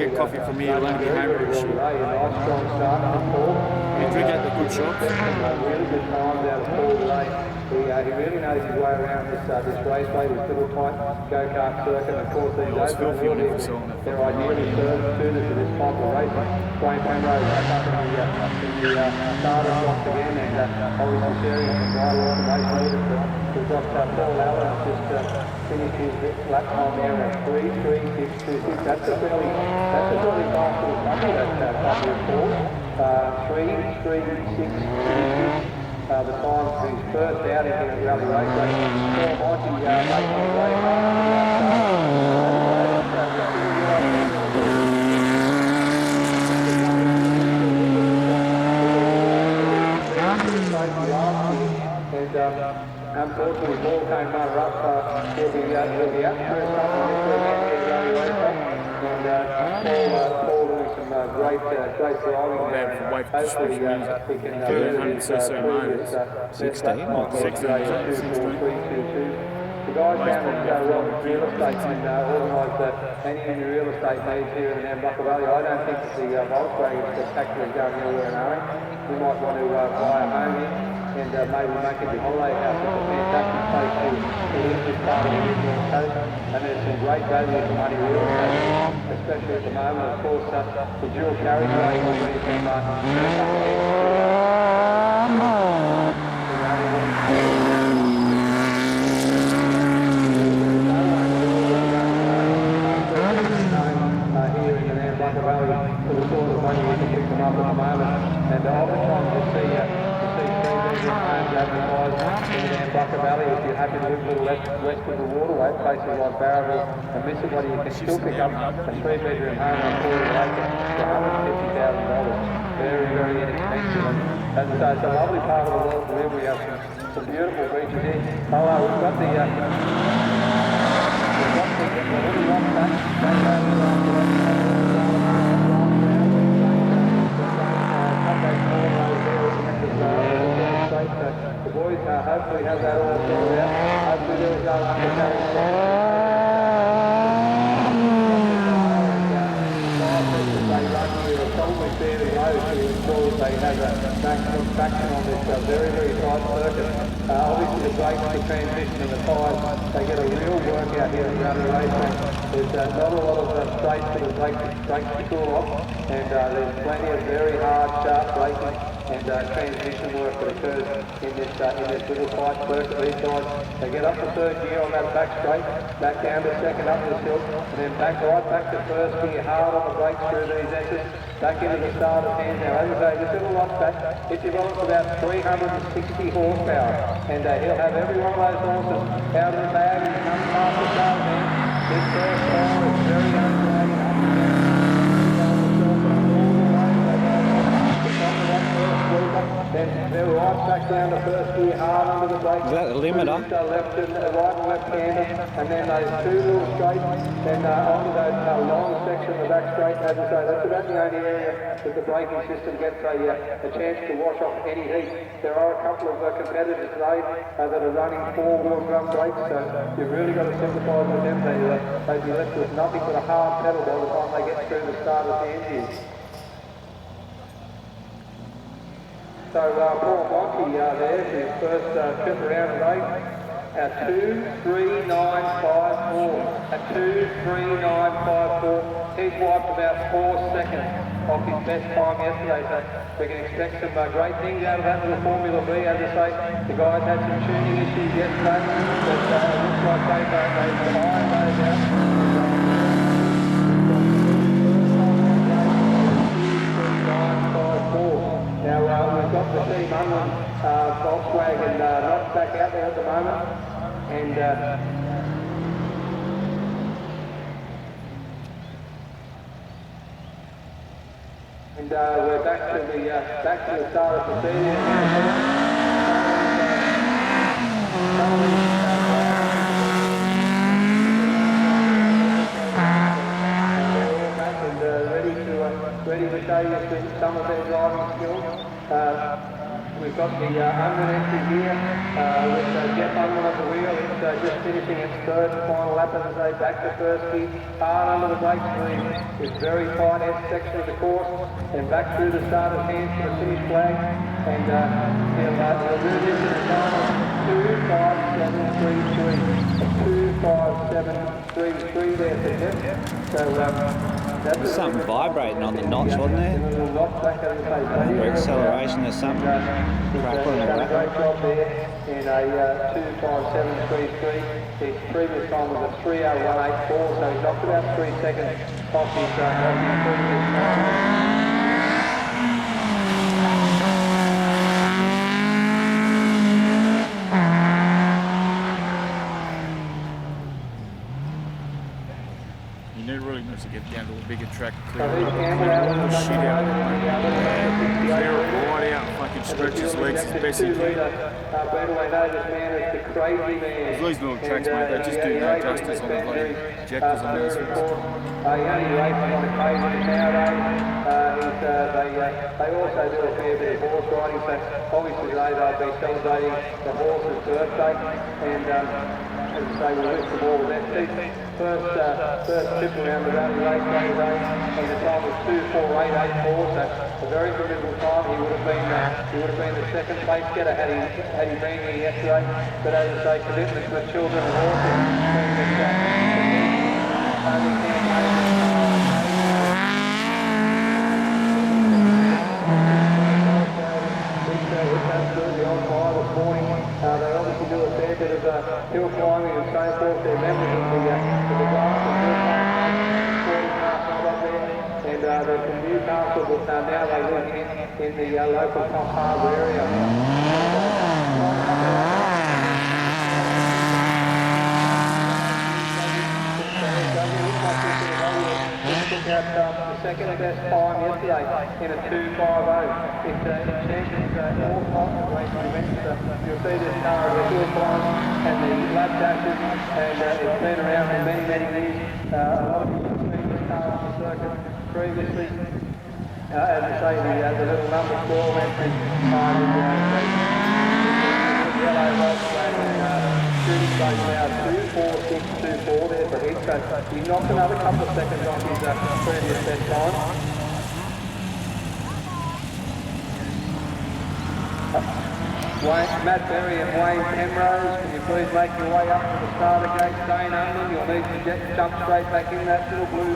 get coffee from me, you'll only be hungry this year. You drink at the good shops. Really good times out of Paul today. He really knows his way around this raceway, this little tight go-kart circuit. Of course, these open wheels, they're ideally suited to this type of racing. Wayne Penrose back up in the starter box again, and obviously sharing some vital information with us. We've got Paul Allen just finished his lap time there at 3:36.26. That's a fairly fast little couple that couple of Paul. 3:36.26. The time for his first outing here at Rally Raceway. Paul Monty making his way hard to the and unfortunately, Paul came runner-up. He'll be out for this weekend here at Rally Raceway. And Paul doing some great driving there. Hopefully he can this 16 or 16. The guys down at Robert Real Estate can organise any real estate needs here in Nambucca Valley. I don't think that the Volkswagen Spectacular is going anywhere in a hurry. We might want to buy a home here and maybe make it the holiday house. It's a fantastic place to live this part of the North Coast, and there's some great value for money real estate, especially at the moment. Of course, the dual carriageway will be from here in the Nambucca Valley for the sort of money we can pick them up at the moment. And oftentimes you see three-bedroom homes advertised in the Nambucca Valley. If you're happy to live a little west of the waterway, places like Barraville and Mississippi, you can still pick up a three-bedroom home on Quarter Acre for $150,000. Very, very inexpensive. And so it's a lovely part of the world to live. We have some beautiful beaches here. We've got the little rock back the boys hopefully have that all sorted out. Hopefully they'll go they run here probably fairly low to ensure that they have a maximum traction on this very, very tight circuit. Obviously the brakes, the transmission and the tyres, they get a real workout here at Rally Racing. There's not a lot of straight for the brakes to cool off, and there's plenty of very hard, sharp braking and transmission work that occurs in this little tight circuit. These guys, they get up to third gear on that back straight, back down to second up this hill, and then back to first gear, hard on the brakes through these exits, back into the start of hand. Now, as I say, this little lock back, it develops about 360 horsepower, and he'll have every one of those horses out of the bag and come past the start of hand. This first car is very undragging up and down. Then they're right back down to first gear, hard under the brakes. Is that the limiter? Left and right and left-handed, and then those two little straights, and onto that long section of the back straight. As I say, that's about the only area that the braking system gets a chance to wash off any heat. There are a couple of competitors today that are running four-wheel drum brakes, so you've really got to sympathise with them. They'd be left with nothing but a hard pedal by the time they get through the start of the engine. So Paul Monty there for his first trip around today at 2:39.54. At 2:39.54, he's wiped about 4 seconds off his best time yesterday. So we can expect some great things out of that little Formula B. As I say, the guys had some tuning issues yesterday, but it looks like they've ironed those out. Now we've got the Team Unwin Volkswagen not back out there at the moment, and we're back to the start of the season. Ready to show you some of their driving skills. We've got the Unwin entry here with Jeff Unwin at the wheel. It's just finishing its third and final lap, as I say, back to first gear, hard under the brakes for this very fine S section of the course, and back through the starter's hands for the finish flag. And he'll do this in the time of 2:57.33. 2:57.33 there for Jeff. So There's something vibrating on the notch, wasn't there? For acceleration, there's something crackling away. Great job there in a 2:57.33. His previous time was a 3:01.84, so he's knocked about 3 seconds off his previous time. You really need to get down to a bigger track, clear So all the shit out. Clear it right out and fucking stretch his legs as best he can. This man is the crazy man. These little tracks, mate, they just do no justice on the bloody injectors on these ones. He only races on occasion nowadays. They also do a fair bit of horse riding, so obviously today they'll be celebrating the horse's birthday, and as I say, we wish them all the best. First trip around the Valley Raceway today, and the time was 2:48.84, so a very formidable time. He would have been the second place getter had he been here yesterday. But as I say, commitment to the children and horses means that only absolutely on fire this morning. They obviously do a fair bit of hill climbing and so forth. They're members of the glass and hill climbing there, and they're from Newcastle, but now they live in the local Top Harbour area. Took out the second best time yesterday in a 2:50. It's champions all types of racing events. You'll see this car at the hill climb and the lap dashes, and it's been around for many, many years. A lot of people have seen this car on the circuit previously. As I say, the little number 12 entry, the yellow Volkswagen shooting base now 2:46.24 there for Heath. So he knocked another couple of seconds off his previous best time. Matt Berry and Wayne Penrose, can you please make your way up to the starter gate? Dane Unwin, you'll need to jump straight back in that little blue